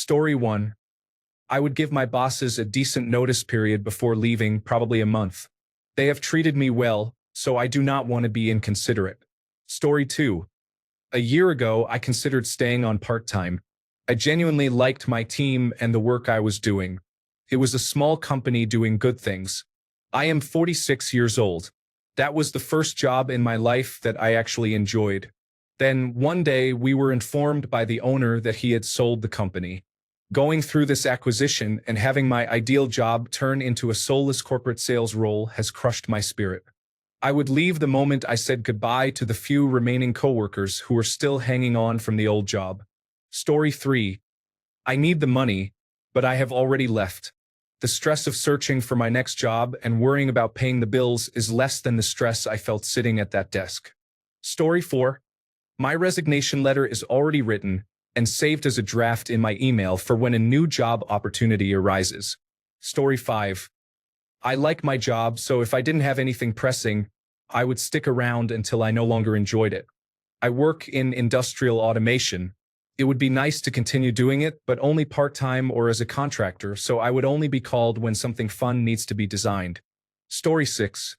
Story 1. I would give my bosses a decent notice period before leaving, probably a month. They have treated me well, so I do not want to be inconsiderate. Story 2. A year ago, I considered staying on part-time. I genuinely liked my team and the work I was doing. It was a small company doing good things. I am 46 years old. That was the first job in my life that I actually enjoyed. Then, one day, we were informed by the owner that he had sold the company. Going through this acquisition and having my ideal job turn into a soulless corporate sales role has crushed my spirit. I would leave the moment I said goodbye to the few remaining coworkers who were still hanging on from the old job. Story 3. I need the money, but I have already left. The stress of searching for my next job and worrying about paying the bills is less than the stress I felt sitting at that desk. Story 4. My resignation letter is already written and saved as a draft in my email for when a new job opportunity arises. Story 5. I like my job, so if I didn't have anything pressing, I would stick around until I no longer enjoyed it. I work in industrial automation. It would be nice to continue doing it, but only part-time or as a contractor, so I would only be called when something fun needs to be designed. Story 6.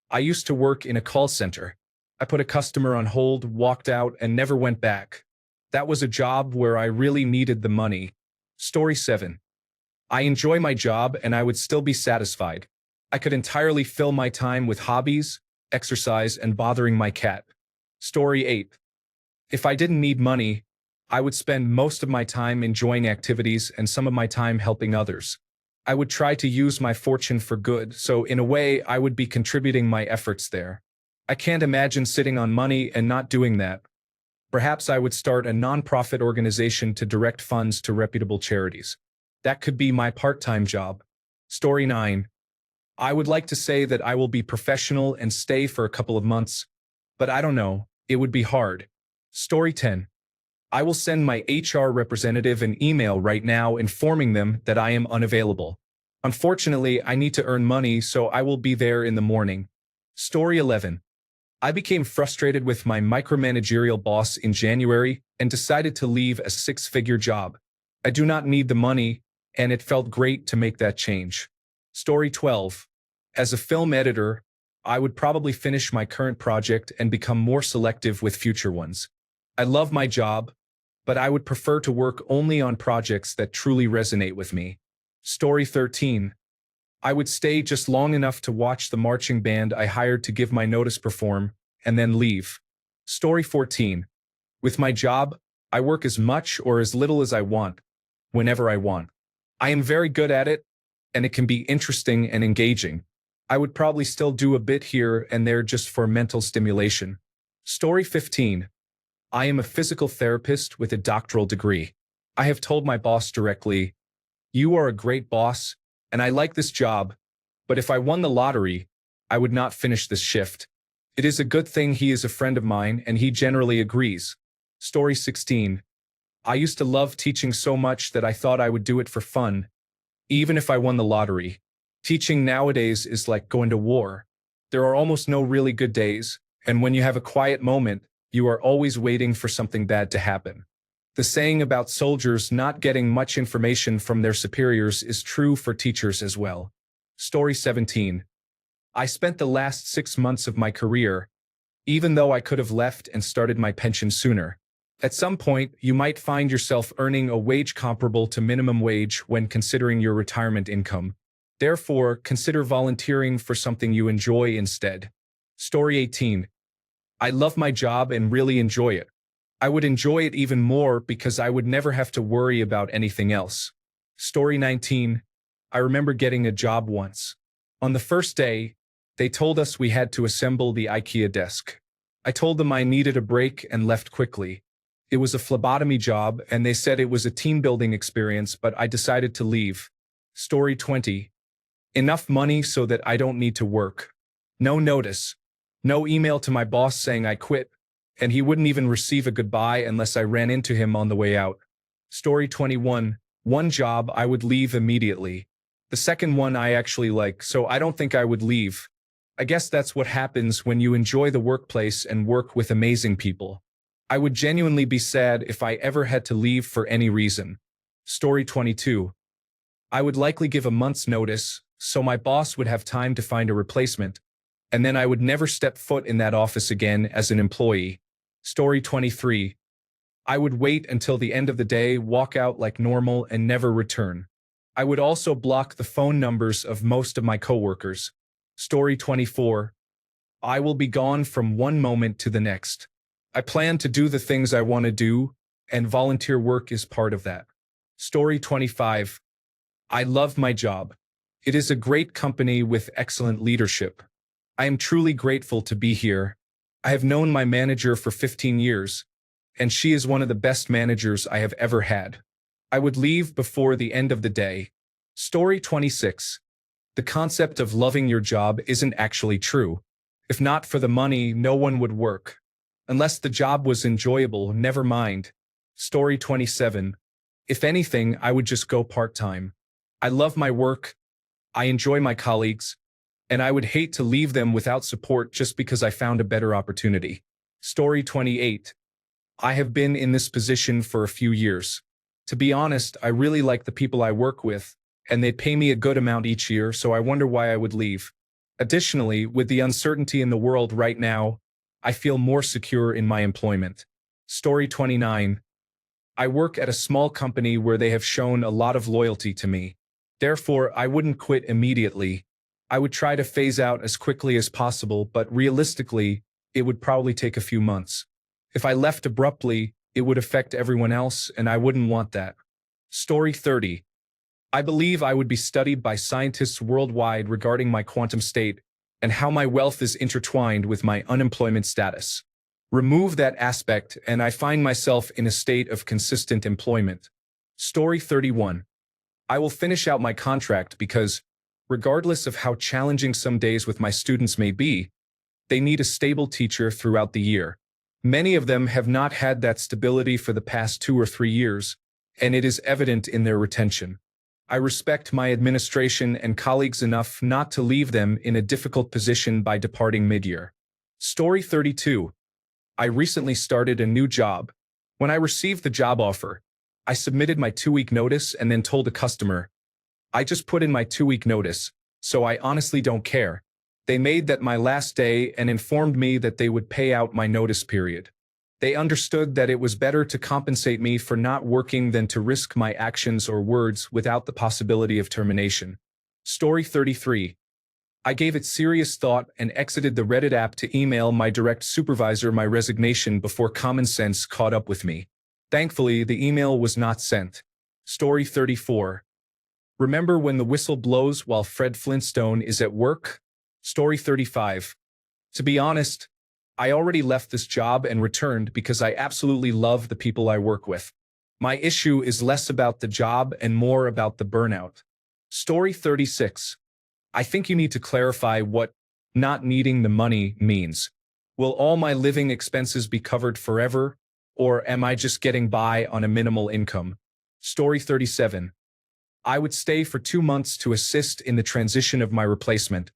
I used to work in a call center. I put a customer on hold, walked out, and never went back. That was a job where I really needed the money. Story 7. I enjoy my job and I would still be satisfied. I could entirely fill my time with hobbies, exercise, and bothering my cat. Story 8. If I didn't need money, I would spend most of my time enjoying activities and some of my time helping others. I would try to use my fortune for good, so in a way I would be contributing my efforts there. I can't imagine sitting on money and not doing that. Perhaps I would start a non-profit organization to direct funds to reputable charities. That could be my part-time job. Story 9. I would like to say that I will be professional and stay for a couple of months, but I don't know, it would be hard. Story 10. I will send my HR representative an email right now informing them that I am unavailable. Unfortunately, I need to earn money, so I will be there in the morning. Story 11. I became frustrated with my micromanagerial boss in January and decided to leave a six-figure job. I do not need the money, and it felt great to make that change. Story 12. As a film editor, I would probably finish my current project and become more selective with future ones. I love my job, but I would prefer to work only on projects that truly resonate with me. Story 13. I would stay just long enough to watch the marching band I hired to give my notice perform, and then leave. Story 14. With my job, I work as much or as little as I want, whenever I want. I am very good at it, and it can be interesting and engaging. I would probably still do a bit here and there just for mental stimulation. Story 15. I am a physical therapist with a doctoral degree. I have told my boss directly, "You are a great boss, and I like this job, but if I won the lottery, I would not finish this shift." It is a good thing he is a friend of mine and he generally agrees. Story 16. I used to love teaching so much that I thought I would do it for fun, even if I won the lottery. Teaching nowadays is like going to war. There are almost no really good days, and when you have a quiet moment, you are always waiting for something bad to happen. The saying about soldiers not getting much information from their superiors is true for teachers as well. Story 17. I spent the last 6 months of my career, even though I could have left and started my pension sooner. At some point, you might find yourself earning a wage comparable to minimum wage when considering your retirement income. Therefore, consider volunteering for something you enjoy instead. Story 18. I love my job and really enjoy it. I would enjoy it even more because I would never have to worry about anything else. Story 19. I remember getting a job once. On the first day, they told us we had to assemble the IKEA desk. I told them I needed a break and left quickly. It was a phlebotomy job and they said it was a team-building experience, but I decided to leave. Story 20. Enough money so that I don't need to work. No notice. No email to my boss saying I quit, and he wouldn't even receive a goodbye unless I ran into him on the way out. Story 21. One job I would leave immediately. The second one I actually like, so I don't think I would leave. I guess that's what happens when you enjoy the workplace and work with amazing people. I would genuinely be sad if I ever had to leave for any reason. Story 22. I would likely give a month's notice, so my boss would have time to find a replacement, and then I would never step foot in that office again as an employee. Story 23. I would wait until the end of the day, walk out like normal, and never return. I would also block the phone numbers of most of my coworkers. Story 24. I will be gone from one moment to the next. I plan to do the things I want to do, and volunteer work is part of that. Story 25. I love my job. It is a great company with excellent leadership. I am truly grateful to be here. I have known my manager for 15 years, and she is one of the best managers I have ever had. I would leave before the end of the day. Story 26. The concept of loving your job isn't actually true. If not for the money, no one would work. Unless the job was enjoyable, never mind. Story 27. If anything, I would just go part-time. I love my work, I enjoy my colleagues, and I would hate to leave them without support just because I found a better opportunity. Story 28. I have been in this position for a few years. To be honest, I really like the people I work with, and they pay me a good amount each year, so I wonder why I would leave. Additionally, with the uncertainty in the world right now, I feel more secure in my employment. Story 29. I work at a small company where they have shown a lot of loyalty to me. Therefore, I wouldn't quit immediately. I would try to phase out as quickly as possible, but realistically, it would probably take a few months. If I left abruptly, it would affect everyone else, and I wouldn't want that. Story 30. I believe I would be studied by scientists worldwide regarding my quantum state and how my wealth is intertwined with my unemployment status. Remove that aspect, and I find myself in a state of consistent employment. Story 31. I will finish out my contract because, regardless of how challenging some days with my students may be, they need a stable teacher throughout the year. Many of them have not had that stability for the past 2 or 3 years, and it is evident in their retention. I respect my administration and colleagues enough not to leave them in a difficult position by departing mid-year. Story 32. I recently started a new job. When I received the job offer, I submitted my 2-week notice and then told a customer, I just put in my 2-week notice, so I honestly don't care. They made that my last day and informed me that they would pay out my notice period. They understood that it was better to compensate me for not working than to risk my actions or words without the possibility of termination. Story 33. I gave it serious thought and exited the Reddit app to email my direct supervisor my resignation before common sense caught up with me. Thankfully, the email was not sent. Story 34. Remember when the whistle blows while Fred Flintstone is at work? Story 35. To be honest, I already left this job and returned because I absolutely love the people I work with. My issue is less about the job and more about the burnout. Story 36. I think you need to clarify what not needing the money means. Will all my living expenses be covered forever, or am I just getting by on a minimal income? Story 37. I would stay for 2 months to assist in the transition of my replacement.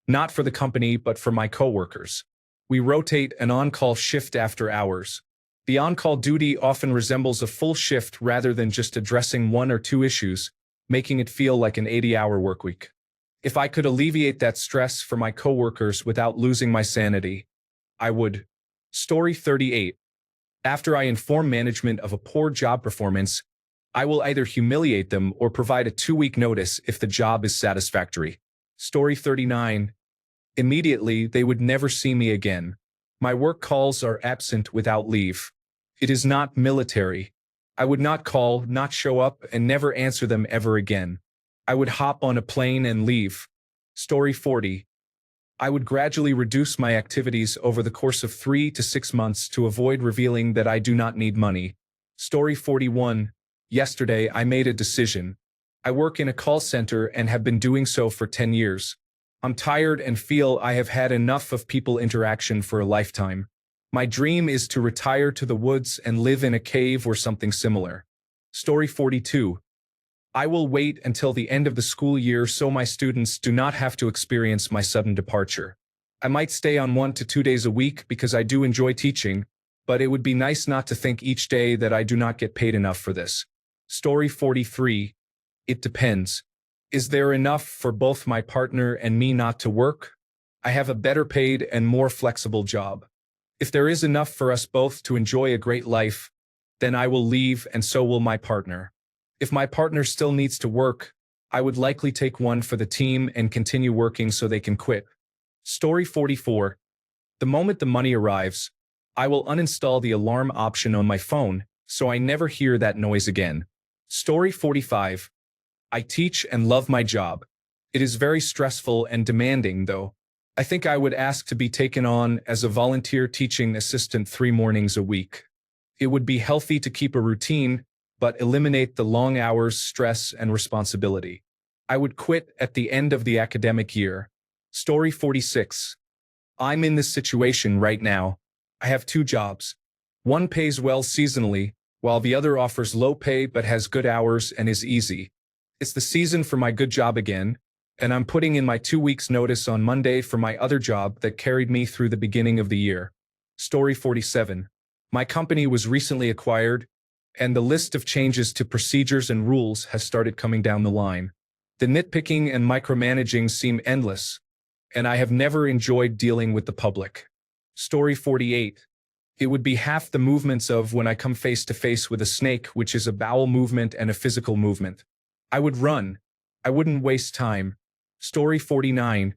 Not for the company, but for my coworkers. We rotate an on-call shift after hours. The on-call duty often resembles a full shift rather than just addressing 1 or 2 issues, making it feel like an 80-hour workweek. If I could alleviate that stress for my coworkers without losing my sanity, I would. Story 38. After I inform management of a poor job performance, I will either humiliate them or provide a 2-week notice if the job is satisfactory. Story 39. Immediately, they would never see me again. My work calls are absent without leave. It is not military. I would not call, not show up, and never answer them ever again. I would hop on a plane and leave. Story 40. I would gradually reduce my activities over the course of 3 to 6 months to avoid revealing that I do not need money. Story 41. Yesterday, I made a decision. I work in a call center and have been doing so for 10 years. I'm tired and feel I have had enough of people interaction for a lifetime. My dream is to retire to the woods and live in a cave or something similar. Story 42. I will wait until the end of the school year so my students do not have to experience my sudden departure. I might stay on 1 to 2 days a week because I do enjoy teaching, but it would be nice not to think each day that I do not get paid enough for this. Story 43. It depends. Is there enough for both my partner and me not to work? I have a better paid and more flexible job. If there is enough for us both to enjoy a great life, then I will leave and so will my partner. If my partner still needs to work, I would likely take one for the team and continue working so they can quit. Story 44. The moment the money arrives, I will uninstall the alarm option on my phone so I never hear that noise again. Story 45. I teach and love my job. It is very stressful and demanding, though. I think I would ask to be taken on as a volunteer teaching assistant 3 mornings a week. It would be healthy to keep a routine, but eliminate the long hours, stress, and responsibility. I would quit at the end of the academic year. Story 46. I'm in this situation right now. I have 2 jobs. One pays well seasonally, while the other offers low pay but has good hours and is easy. It's the season for my good job again, and I'm putting in my 2 weeks notice on Monday for my other job that carried me through the beginning of the year. Story 47. My company was recently acquired, and the list of changes to procedures and rules has started coming down the line. The nitpicking and micromanaging seem endless, and I have never enjoyed dealing with the public. Story 48. It would be half the movements of when I come face to face with a snake, which is a bowel movement and a physical movement. I would run. I wouldn't waste time. Story 49.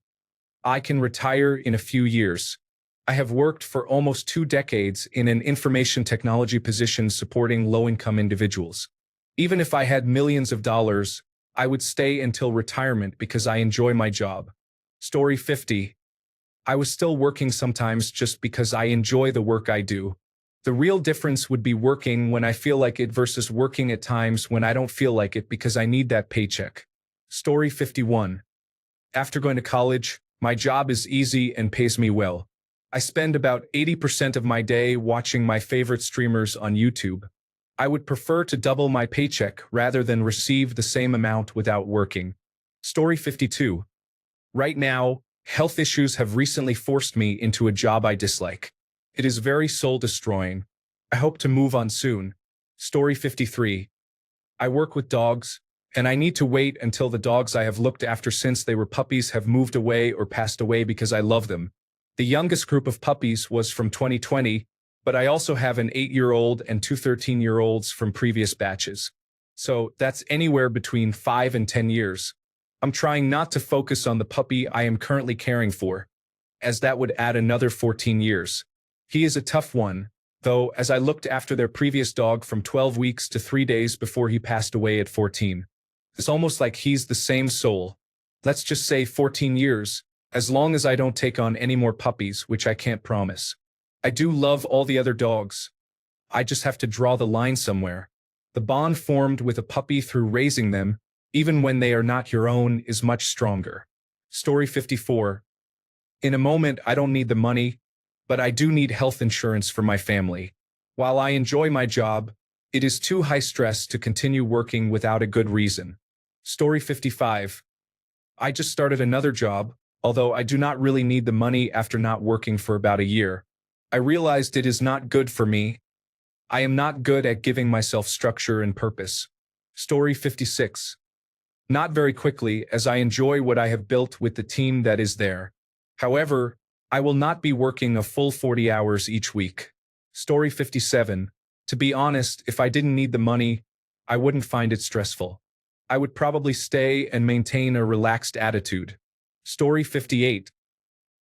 I can retire in a few years. I have worked for almost 2 decades in an information technology position supporting low-income individuals. Even if I had millions of dollars, I would stay until retirement because I enjoy my job. Story 50. I was still working sometimes just because I enjoy the work I do. The real difference would be working when I feel like it versus working at times when I don't feel like it because I need that paycheck. Story 51. After going to college, my job is easy and pays me well. I spend about 80% of my day watching my favorite streamers on YouTube. I would prefer to double my paycheck rather than receive the same amount without working. Story 52. Right now, health issues have recently forced me into a job I dislike. It is very soul-destroying. I hope to move on soon. Story 53. I work with dogs, and I need to wait until the dogs I have looked after since they were puppies have moved away or passed away because I love them. The youngest group of puppies was from 2020, but I also have an 8-year-old and 2 13-year-olds from previous batches. So that's anywhere between 5 and 10 years. I'm trying not to focus on the puppy I am currently caring for, as that would add another 14 years. He is a tough one, though, as I looked after their previous dog from 12 weeks to 3 days before he passed away at 14. It's almost like he's the same soul. Let's just say 14 years, as long as I don't take on any more puppies, which I can't promise. I do love all the other dogs. I just have to draw the line somewhere. The bond formed with a puppy through raising them, even when they are not your own, is much stronger. Story 54. In a moment, I don't need the money, but I do need health insurance for my family. While I enjoy my job, it is too high stress to continue working without a good reason. Story 55. I just started another job, although I do not really need the money after not working for about a year. I realized it is not good for me. I am not good at giving myself structure and purpose. Story 56. Not very quickly, as I enjoy what I have built with the team that is there. However, I will not be working a full 40 hours each week. Story 57. To be honest, if I didn't need the money, I wouldn't find it stressful. I would probably stay and maintain a relaxed attitude. Story 58.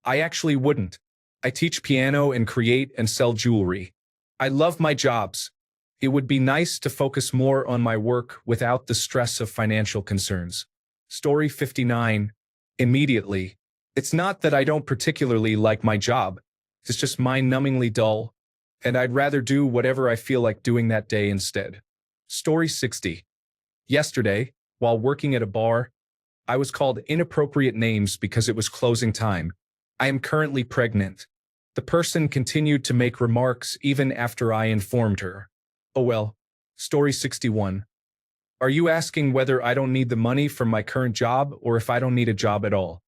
I actually wouldn't. I teach piano and create and sell jewelry. I love my jobs. It would be nice to focus more on my work without the stress of financial concerns. Story 59. Immediately. It's not that I don't particularly like my job. It's just mind-numbingly dull, and I'd rather do whatever I feel like doing that day instead. Story 60. Yesterday, while working at a bar, I was called inappropriate names because it was closing time. I am currently pregnant. The person continued to make remarks even after I informed her. Oh well. Story 61. Are you asking whether I don't need the money from my current job or if I don't need a job at all?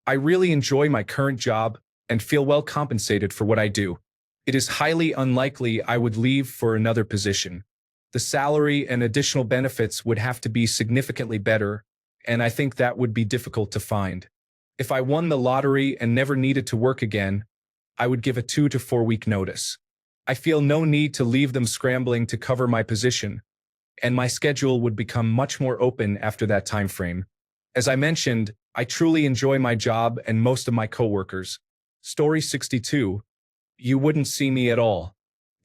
I really enjoy my current job and feel well compensated for what I do. It is highly unlikely I would leave for another position. The salary and additional benefits would have to be significantly better, and I think that would be difficult to find. If I won the lottery and never needed to work again, I would give a 2 to 4 week notice. I feel no need to leave them scrambling to cover my position, and my schedule would become much more open after that time frame. As I mentioned, I truly enjoy my job and most of my coworkers. Story 62. You wouldn't see me at all.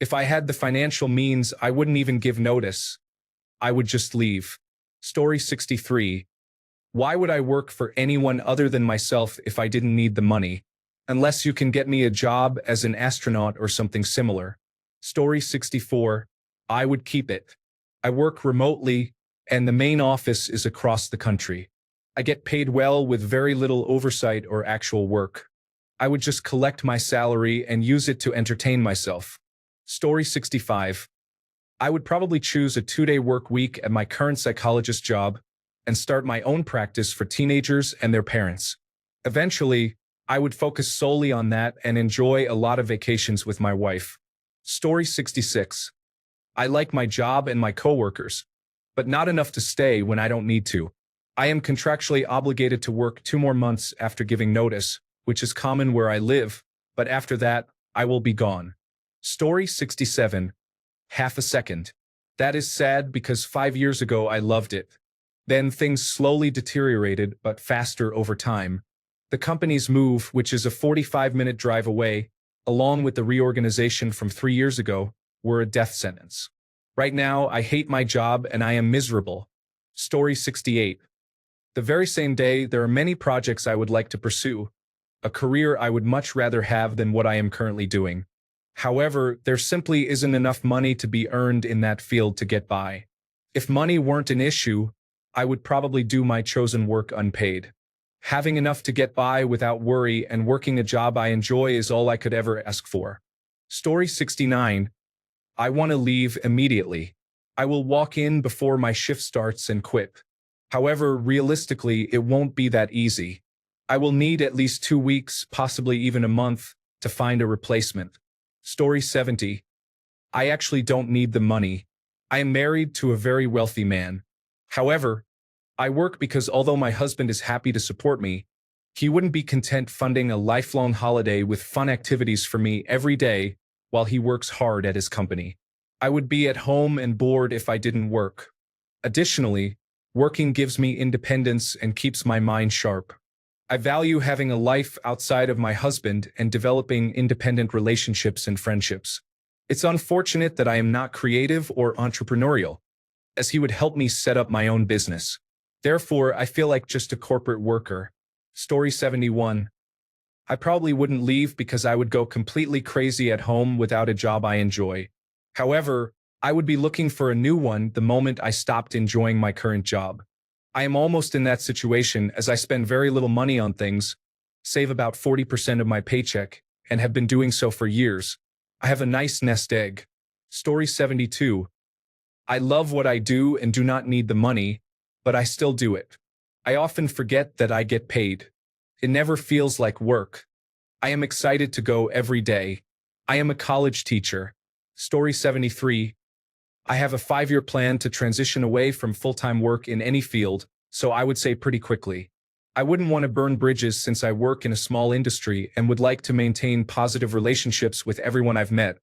If I had the financial means, I wouldn't even give notice. I would just leave. Story 63. Why would I work for anyone other than myself if I didn't need the money? Unless you can get me a job as an astronaut or something similar. Story 64. I would keep it. I work remotely, and the main office is across the country. I get paid well with very little oversight or actual work. I would just collect my salary and use it to entertain myself. Story 65. I would probably choose a 2-day work week at my current psychologist job and start my own practice for teenagers and their parents. Eventually, I would focus solely on that and enjoy a lot of vacations with my wife. Story 66. I like my job and my coworkers, but not enough to stay when I don't need to. I am contractually obligated to work 2 more months after giving notice, which is common where I live, but after that, I will be gone. Story 67. Half a second. That is sad because 5 years ago I loved it. Then things slowly deteriorated, but faster over time. The company's move, which is a 45-minute drive away, along with the reorganization from 3 years ago, were a death sentence. Right now, I hate my job and I am miserable. Story 68. The very same day, there are many projects I would like to pursue, a career I would much rather have than what I am currently doing. However, there simply isn't enough money to be earned in that field to get by. If money weren't an issue, I would probably do my chosen work unpaid. Having enough to get by without worry and working a job I enjoy is all I could ever ask for. Story 69. I want to leave immediately. I will walk in before my shift starts and quit. However, realistically, it won't be that easy. I will need at least 2 weeks, possibly even a month, to find a replacement. Story 70. I actually don't need the money. I am married to a very wealthy man. However, I work because although my husband is happy to support me, he wouldn't be content funding a lifelong holiday with fun activities for me every day while he works hard at his company. I would be at home and bored if I didn't work. Additionally, working gives me independence and keeps my mind sharp. I value having a life outside of my husband and developing independent relationships and friendships. It's unfortunate that I am not creative or entrepreneurial, as he would help me set up my own business. Therefore, I feel like just a corporate worker. Story 71. I probably wouldn't leave because I would go completely crazy at home without a job I enjoy. However, I would be looking for a new one the moment I stopped enjoying my current job. I am almost in that situation as I spend very little money on things, save about 40% of my paycheck, and have been doing so for years. I have a nice nest egg. Story 72. I love what I do and do not need the money, but I still do it. I often forget that I get paid. It never feels like work. I am excited to go every day. I am a college teacher. Story 73. I have a 5-year plan to transition away from full-time work in any field, so I would say pretty quickly. I wouldn't want to burn bridges since I work in a small industry and would like to maintain positive relationships with everyone I've met.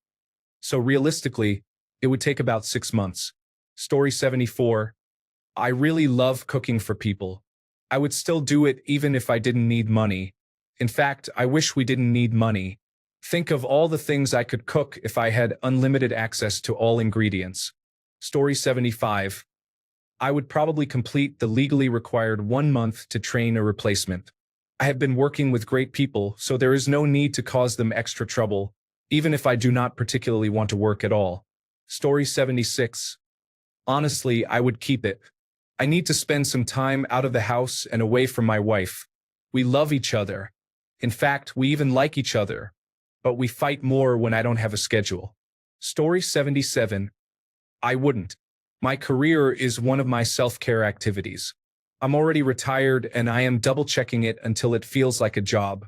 So realistically, it would take about 6 months. Story 74. I really love cooking for people. I would still do it even if I didn't need money. In fact, I wish we didn't need money. Think of all the things I could cook if I had unlimited access to all ingredients. Story 75. I would probably complete the legally required 1 month to train a replacement. I have been working with great people, so there is no need to cause them extra trouble, even if I do not particularly want to work at all. Story 76. Honestly, I would keep it. I need to spend some time out of the house and away from my wife. We love each other. In fact, we even like each other. But we fight more when I don't have a schedule. Story 77. I wouldn't. My career is one of my self-care activities. I'm already retired and I am double-checking it until it feels like a job.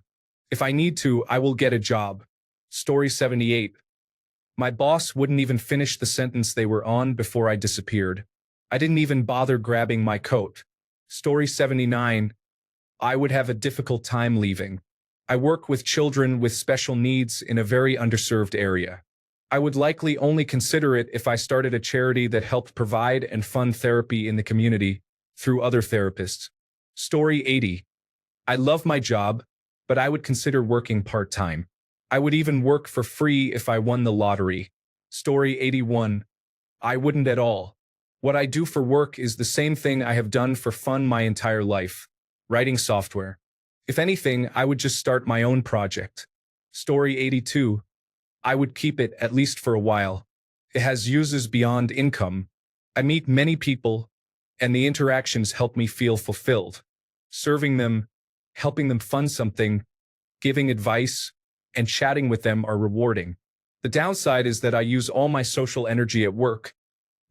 If I need to, I will get a job. Story 78. My boss wouldn't even finish the sentence they were on before I disappeared. I didn't even bother grabbing my coat. Story 79. I would have a difficult time leaving. I work with children with special needs in a very underserved area. I would likely only consider it if I started a charity that helped provide and fund therapy in the community through other therapists. Story 80. I love my job, but I would consider working part-time. I would even work for free if I won the lottery. Story 81. I wouldn't at all. What I do for work is the same thing I have done for fun my entire life. Writing software. If anything, I would just start my own project. Story 82. I would keep it at least for a while. It has uses beyond income. I meet many people, and the interactions help me feel fulfilled. Serving them, helping them fund something, giving advice, and chatting with them are rewarding. The downside is that I use all my social energy at work,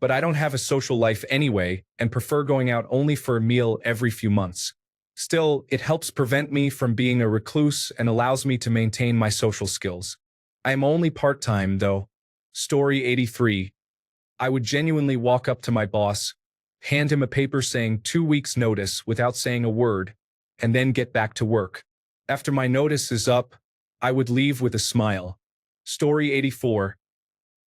but I don't have a social life anyway and prefer going out only for a meal every few months. Still, it helps prevent me from being a recluse and allows me to maintain my social skills. I am only part-time, though. Story 83. I would genuinely walk up to my boss, hand him a paper saying 2 weeks' notice without saying a word, and then get back to work. After my notice is up, I would leave with a smile. Story 84.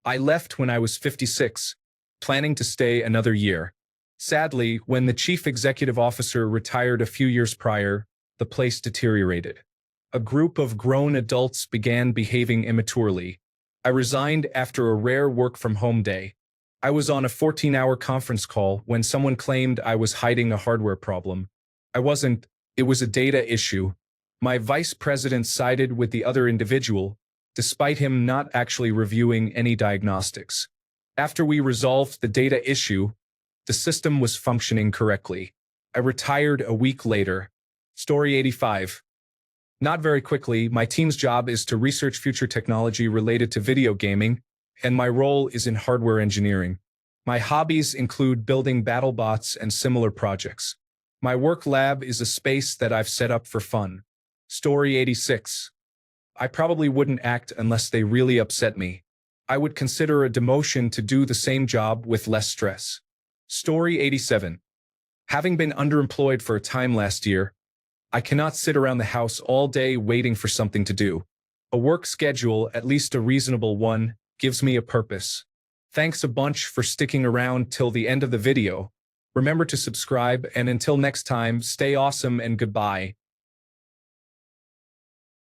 I left when I was 56, planning to stay another year. Sadly, when the chief executive officer retired a few years prior, the place deteriorated. A group of grown adults began behaving immaturely. I resigned after a rare work-from-home day. I was on a 14-hour conference call when someone claimed I was hiding a hardware problem. I wasn't. It was a data issue. My vice president sided with the other individual, despite him not actually reviewing any diagnostics. After we resolved the data issue, the system was functioning correctly. I retired a week later. Story 85. Not very quickly, my team's job is to research future technology related to video gaming, and my role is in hardware engineering. My hobbies include building BattleBots and similar projects. My work lab is a space that I've set up for fun. Story 86. I probably wouldn't act unless they really upset me. I would consider a demotion to do the same job with less stress. Story 87. Having been underemployed for a time last year, I cannot sit around the house all day waiting for something to do. A work schedule, at least a reasonable one, gives me a purpose. Thanks a bunch for sticking around till the end of the video. Remember to subscribe, and until next time, stay awesome and goodbye.